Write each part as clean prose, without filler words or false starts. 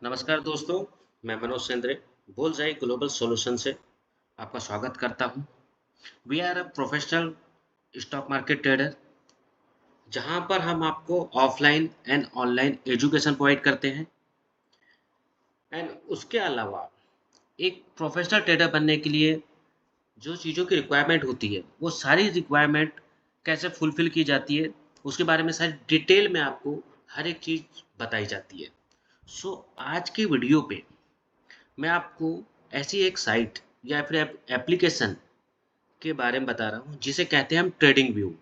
नमस्कार दोस्तों, मैं Manoj Sendre Bullseye Global Solution से आपका स्वागत करता हूं। We are a professional stock market trader जहां पर हम आपको offline and online education provide करते हैं एंड उसके अलावा एक प्रोफेशनल ट्रेडर बनने के लिए जो चीज़ों की रिक्वायरमेंट होती है वो सारी रिक्वायरमेंट कैसे फुलफिल की जाती है उसके बारे में सारी डिटेल में आपको हर एक चीज़ बताई जाती है। आज की वीडियो पे मैं आपको ऐसी एक साइट या फिर एप्लीकेशन के बारे में बता रहा हूँ जिसे कहते हैं हम ट्रेडिंग व्यू।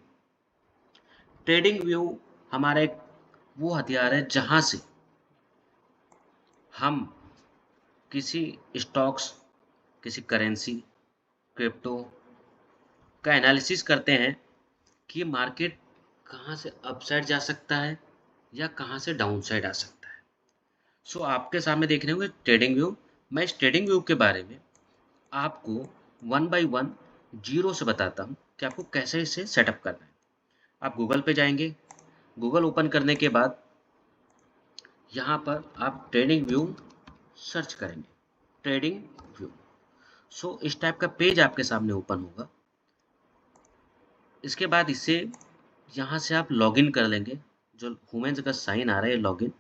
ट्रेडिंग व्यू हमारा एक वो हथियार है जहाँ से हम किसी स्टॉक्स, किसी करेंसी, क्रिप्टो का एनालिसिस करते हैं कि मार्केट कहाँ से अपसाइड जा सकता है या कहाँ से डाउनसाइड आ सकता है। आपके सामने देख रहे होंगे ट्रेडिंग व्यू। मैं इस ट्रेडिंग व्यू के बारे में आपको वन बाय वन जीरो से बताता हूँ कि आपको कैसे इसे सेटअप करना है। आप गूगल पे जाएंगे, गूगल ओपन करने के बाद यहाँ पर आप ट्रेडिंग व्यू सर्च करेंगे, ट्रेडिंग व्यू। इस टाइप का पेज आपके सामने ओपन होगा। इसके बाद इसे यहाँ से आप लॉगिन कर लेंगे। जो वुमेन्स का साइन आ रहा है लॉगिन,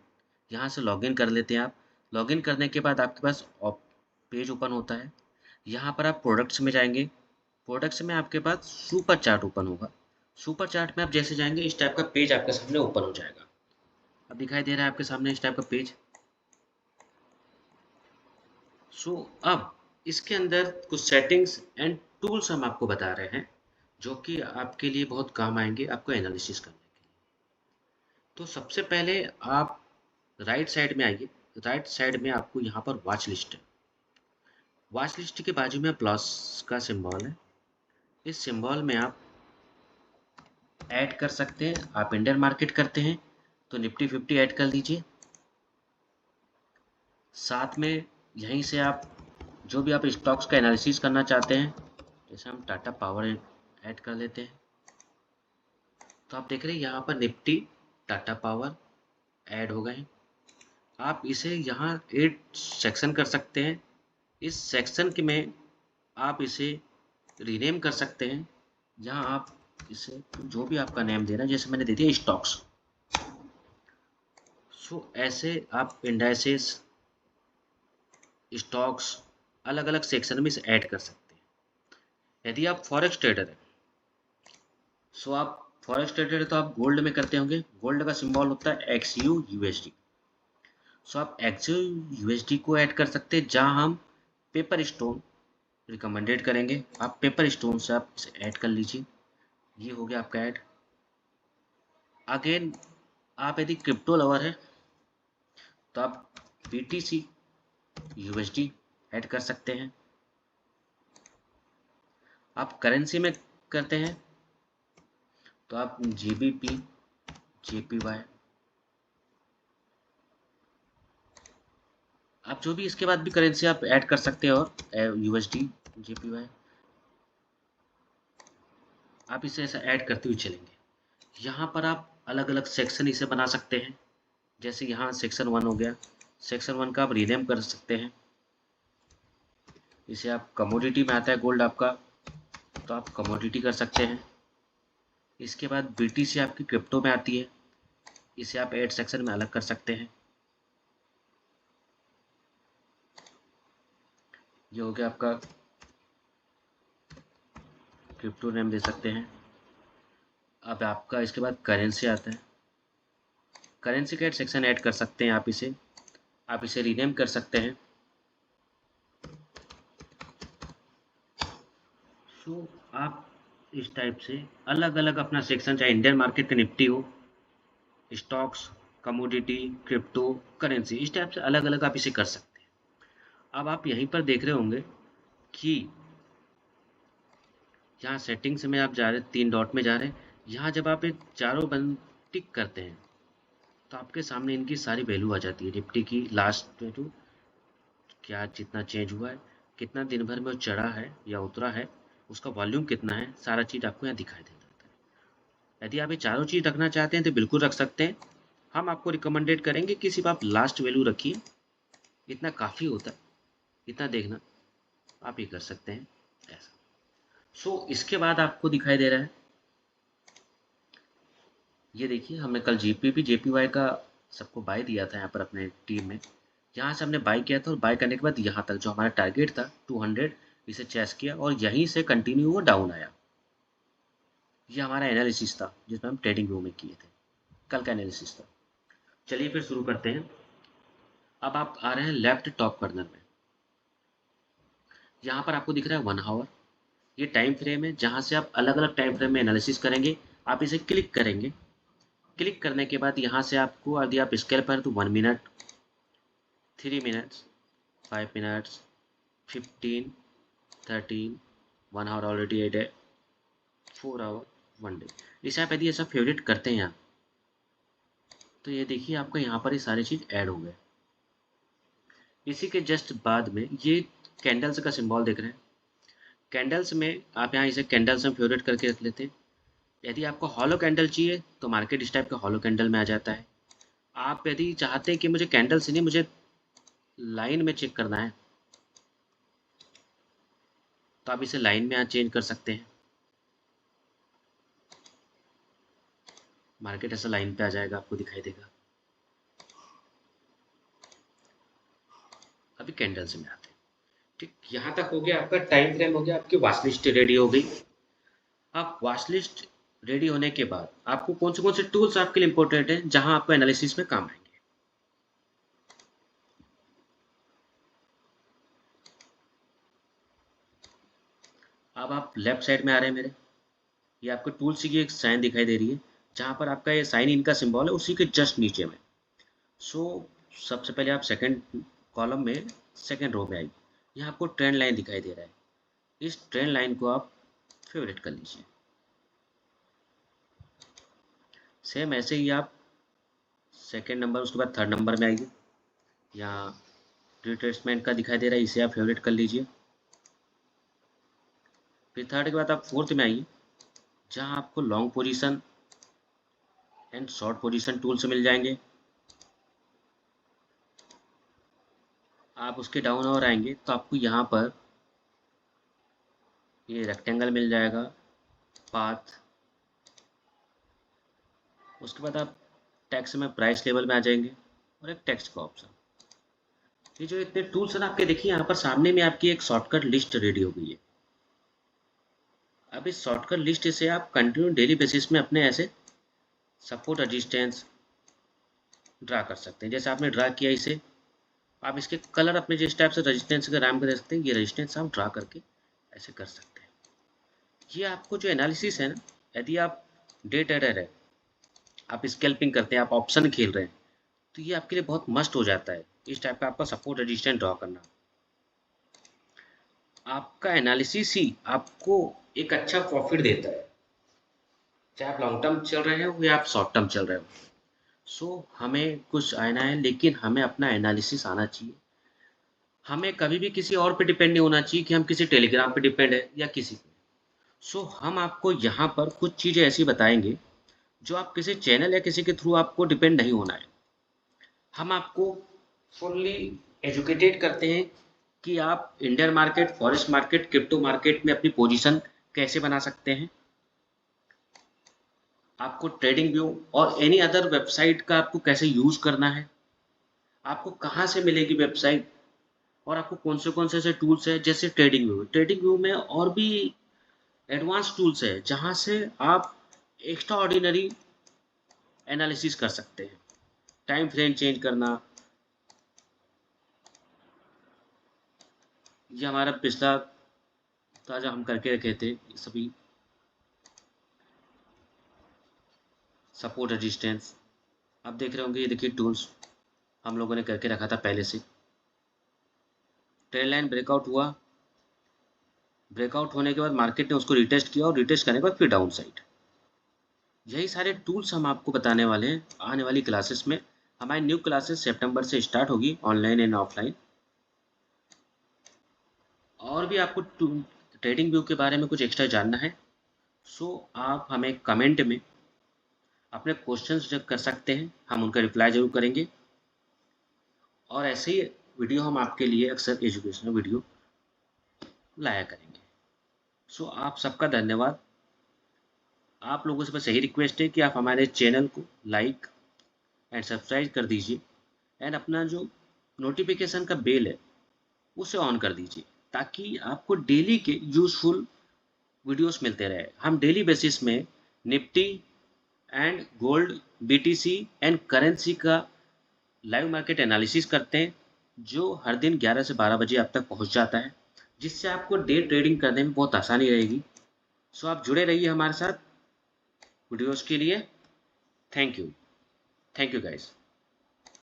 यहाँ से लॉगिन कर लेते हैं आप। लॉगिन करने के बाद आपके पास पेज ओपन होता है। यहाँ पर आप प्रोडक्ट्स में जाएंगे। प्रोडक्ट्स में आपके पास सुपर चार्ट ओपन होगा। सुपर चार्ट में आप जैसे जाएंगे इस टाइप का पेज आपके सामने ओपन हो जाएगा। अब दिखाई दे रहा है आपके सामने इस टाइप का पेज। अब इसके अंदर कुछ सेटिंग्स एंड टूल्स हम आपको बता रहे हैं जो कि आपके लिए बहुत काम आएंगे आपको एनालिसिस करने के लिए। तो सबसे पहले आप राइट साइड में आइए। राइट साइड में आपको यहाँ पर वॉच लिस्ट है। वॉच लिस्ट के बाजू में प्लस का सिंबल है। इस सिंबल में आप ऐड कर सकते हैं। आप इंडियन मार्केट करते हैं तो निफ्टी 50 ऐड कर लीजिए। साथ में यहीं से आप जो भी आप स्टॉक्स का एनालिसिस करना चाहते हैं, जैसे हम टाटा पावर ऐड कर लेते हैं, तो आप देख रहे हैं यहाँ पर निफ्टी, टाटा पावर ऐड हो गए हैं। आप इसे यहाँ एड सेक्शन कर सकते हैं। इस सेक्शन के में आप इसे रीनेम कर सकते हैं। यहाँ आप इसे जो भी आपका नेम देना, जैसे मैंने दे दिया स्टॉक्स। ऐसे आप इंडाइसेस, स्टॉक्स अलग अलग सेक्शन में इसे ऐड कर सकते हैं। यदि आप फॉरेक्स ट्रेडर हैं, आप फॉरेक्स ट्रेडर है तो आप गोल्ड में करते होंगे। गोल्ड का सिंबल होता है एक्सयू यूएसडी। आप एक्सयू यूएसडी को ऐड कर सकते हैं, जहां हम पेपर स्टोन रिकमेंडेड करेंगे। आप पेपर स्टोन से आप इसे ऐड कर लीजिए। ये हो गया आपका ऐड। अगेन आप यदि क्रिप्टो लवर है तो आप बीटीसी यूएसडी ऐड कर सकते हैं। आप करेंसी में करते हैं तो आप जीबीपी, जेपीवाई, आप जो भी इसके बाद भी करेंसी आप ऐड कर सकते हैं। और यूएसडी, जेपीवाई आप इसे ऐसा ऐड करते हुए चलेंगे। यहाँ पर आप अलग अलग सेक्शन इसे बना सकते हैं। जैसे यहाँ सेक्शन 1 हो गया। सेक्शन 1 का आप रीनेम कर सकते हैं। इसे आप कमोडिटी में आता है गोल्ड आपका, तो आप कमोडिटी कर सकते हैं। इसके बाद बीटीसी आपकी क्रिप्टो में आती है, इसे आप ऐड सेक्शन में अलग कर सकते हैं। ये हो गया आपका क्रिप्टो नेम दे सकते हैं। अब आपका इसके बाद करेंसी आता है। करेंसी का सेक्शन ऐड कर सकते हैं आप इसे रीनेम कर सकते हैं। आप इस टाइप से अलग अलग अपना सेक्शन, चाहे इंडियन मार्केट का निफ्टी हो, स्टॉक्स, कमोडिटी, क्रिप्टो, करेंसी, इस टाइप से अलग अलग आप इसे कर सकते हैं। अब आप यहीं पर देख रहे होंगे कि यहाँ सेटिंग्स में आप जा रहे हैं, 3 डॉट में जा रहे हैं। यहाँ जब आप एक चारों बंद टिक करते हैं तो आपके सामने इनकी सारी वैल्यू आ जाती है। निफ्टी की लास्ट वैल्यू, क्या जितना चेंज हुआ है, कितना दिन भर में वो चढ़ा है या उतरा है, उसका वॉल्यूम कितना है, सारा चीज़ आपको यहाँ दिखाई दे जाता है। यदि आप ये चारों चीज़ रखना चाहते हैं तो बिल्कुल रख सकते हैं। हम आपको रिकमेंडेड करेंगे कि सिर्फ आप लास्ट वैल्यू रखिए। इतना काफ़ी होता है, इतना देखना आप ये कर सकते हैं ऐसा। सो इसके बाद आपको दिखाई दे रहा है, ये देखिए हमने कल जेपीवाई का सबको बाय दिया था यहाँ पर अपने टीम में। यहाँ से हमने बाय किया था और बाय करने के बाद यहाँ तक जो हमारा टारगेट था 200, इसे चेस किया और यहीं से कंटिन्यू हुआ डाउन आया। ये हमारा एनालिसिस था जिसमें हम ट्रेडिंग व्यू में किए थे, कल का एनालिसिस था। चलिए फिर शुरू करते हैं। अब आप आ रहे हैं लेफ्ट टॉप कॉर्नर में, यहाँ पर आपको दिख रहा है 1 आवर। ये टाइम फ्रेम है जहाँ से आप अलग अलग टाइम फ्रेम में एनालिसिस करेंगे। आप इसे क्लिक करेंगे, क्लिक करने के बाद यहाँ से आपको यदि आप स्केल पर तो 1 minute, 3 minutes, 5 minutes, 15, 13, 1 hour already add है, 4 आवर, 1 डे। इसे आप यदि ऐसा फेवरेट करते हैं तो ये देखिए आपको यहाँ पर ये सारी चीज़ ऐड हो गए। इसी के जस्ट बाद में ये कैंडल्स का सिंबल देख रहे हैं, कैंडल्स में आप यहाँ इसे कैंडल्स में फेवरेट करके रख लेते हैं। यदि आपको हॉलो कैंडल चाहिए तो मार्केट इस टाइप का हॉलो कैंडल में आ जाता है। आप यदि चाहते हैं कि मुझे कैंडल से नहीं, मुझे लाइन में चेक करना है, तो आप इसे लाइन में चेंज कर सकते हैं। मार्केट ऐसा लाइन पे आ जाएगा, आपको दिखाई देगा। अभी कैंडल्स में आते हैं। ठीक, यहाँ तक हो गया आपका टाइम फ्रेम, हो गया आपकी वॉच लिस्ट रेडी हो गई। आप वॉच लिस्ट रेडी होने के बाद आपको कौन से टूल्स आपके लिए इंपॉर्टेंट हैं जहां आपको एनालिसिस में काम आएंगे। अब आप लेफ्ट साइड में आ रहे हैं मेरे, ये आपको टूल्स की एक साइन दिखाई दे रही है, जहां पर आपका ये साइन इन का सिंबल है उसी के जस्ट नीचे में। सो सबसे पहले आप सेकंड कॉलम में सेकंड रो में आइए, यहाँ आपको ट्रेंड लाइन दिखाई दे रहा है। इस ट्रेंड लाइन को आप फेवरेट कर लीजिए। सेम ऐसे ही आप सेकंड नंबर, उसके बाद थर्ड नंबर में आइए, यहाँ रिट्रेसमेंट का दिखाई दे रहा है, इसे आप फेवरेट कर लीजिए। फिर थर्ड के बाद आप फोर्थ में आइए, जहाँ आपको long position and short position tools मिल जाएंगे। आप उसके डाउन और आएंगे तो आपको यहाँ पर ये रेक्टेंगल मिल जाएगा, पाथ। उसके बाद आप टेक्स्ट में प्राइस लेवल में आ जाएंगे और एक टेक्स्ट का ऑप्शन। ये जो इतने टूल्स हैं ना आपके, देखिए यहाँ पर सामने में आपकी एक शॉर्टकट लिस्ट रेडी हो गई है। अब इस शॉर्टकट लिस्ट से आप कंटिन्यू डेली बेसिस में अपने ऐसे सपोर्ट रेजिस्टेंस ड्रा कर सकते हैं। जैसे आपने ड्रा किया इसे, आप इसके कलर अपने जिस टाइप से रेजिस्टेंस का नाम कर सकते हैं, ये रेजिस्टेंस आप ड्रा करके ऐसे कर सकते हैं। ये आपको जो एनालिसिस है ना, यदि आप डे ट्रेडर है, आप स्कैल्पिंग करते हैं, आप ऑप्शन खेल रहे हैं, तो ये आपके लिए बहुत मस्ट हो जाता है इस टाइप का आपका सपोर्ट रेजिस्टेंस ड्रॉ करना। आपका एनालिसिस ही आपको एक अच्छा प्रॉफिट देता है, चाहे आप लॉन्ग टर्म चल रहे हो या आप शॉर्ट टर्म चल रहे हो। सो हमें कुछ आना है, लेकिन हमें अपना एनालिसिस आना चाहिए। हमें कभी भी किसी और पे डिपेंड नहीं होना चाहिए कि हम किसी टेलीग्राम पे डिपेंड है या किसी पे। सो हम आपको यहाँ पर कुछ चीज़ें ऐसी बताएंगे जो आप किसी चैनल या किसी के थ्रू आपको डिपेंड नहीं होना है। हम आपको फुल्ली एजुकेटेड करते हैं कि आप Indian market, forex market, crypto market में अपनी पोजीशन कैसे बना सकते हैं। आपको ट्रेडिंग व्यू और एनी अदर वेबसाइट का आपको कैसे यूज़ करना है, आपको कहाँ से मिलेगी वेबसाइट, और आपको कौन से ऐसे टूल्स है जैसे ट्रेडिंग व्यू में और भी एडवांस टूल्स है जहाँ से आप एक्स्ट्रा ऑर्डिनरी एनालिसिस कर सकते हैं। टाइम फ्रेम चेंज करना, ये हमारा पिछला ताजा हम करके रखे थे, ये सभी सपोर्ट रेजिस्टेंस आप देख रहे होंगे। ये देखिए टूल्स हम लोगों ने करके रखा था पहले से। ट्रेंड लाइन ब्रेकआउट हुआ, ब्रेकआउट होने के बाद मार्केट ने उसको रिटेस्ट किया और रिटेस्ट करने के बाद फिर डाउन साइड। यही सारे टूल्स हम आपको बताने वाले हैं आने वाली क्लासेस में। हमारी न्यू क्लासेस सितंबर से स्टार्ट होगी, ऑनलाइन एंड ऑफलाइन। और भी आपको ट्रेडिंग व्यू के बारे में कुछ एक्स्ट्रा जानना है, सो आप हमें कमेंट में अपने क्वेश्चंस जब कर सकते हैं, हम उनका रिप्लाई जरूर करेंगे। और ऐसे ही वीडियो हम आपके लिए अक्सर एजुकेशनल वीडियो लाया करेंगे। सो आप सबका धन्यवाद। आप लोगों से बस यही रिक्वेस्ट है कि आप हमारे चैनल को लाइक एंड सब्सक्राइब कर दीजिए एंड अपना जो नोटिफिकेशन का बेल है उसे ऑन कर दीजिए, ताकि आपको डेली के यूजफुल वीडियोस मिलते रहे। हम डेली बेसिस में Nifty and gold, BTC and currency का लाइव मार्केट एनालिसिस करते हैं, जो हर दिन 11 से 12 बजे आप तक पहुंच जाता है, जिससे आपको डे ट्रेडिंग करने में बहुत आसानी रहेगी। सो आप जुड़े रहिए हमारे साथ वीडियोस के लिए। Thank you guys.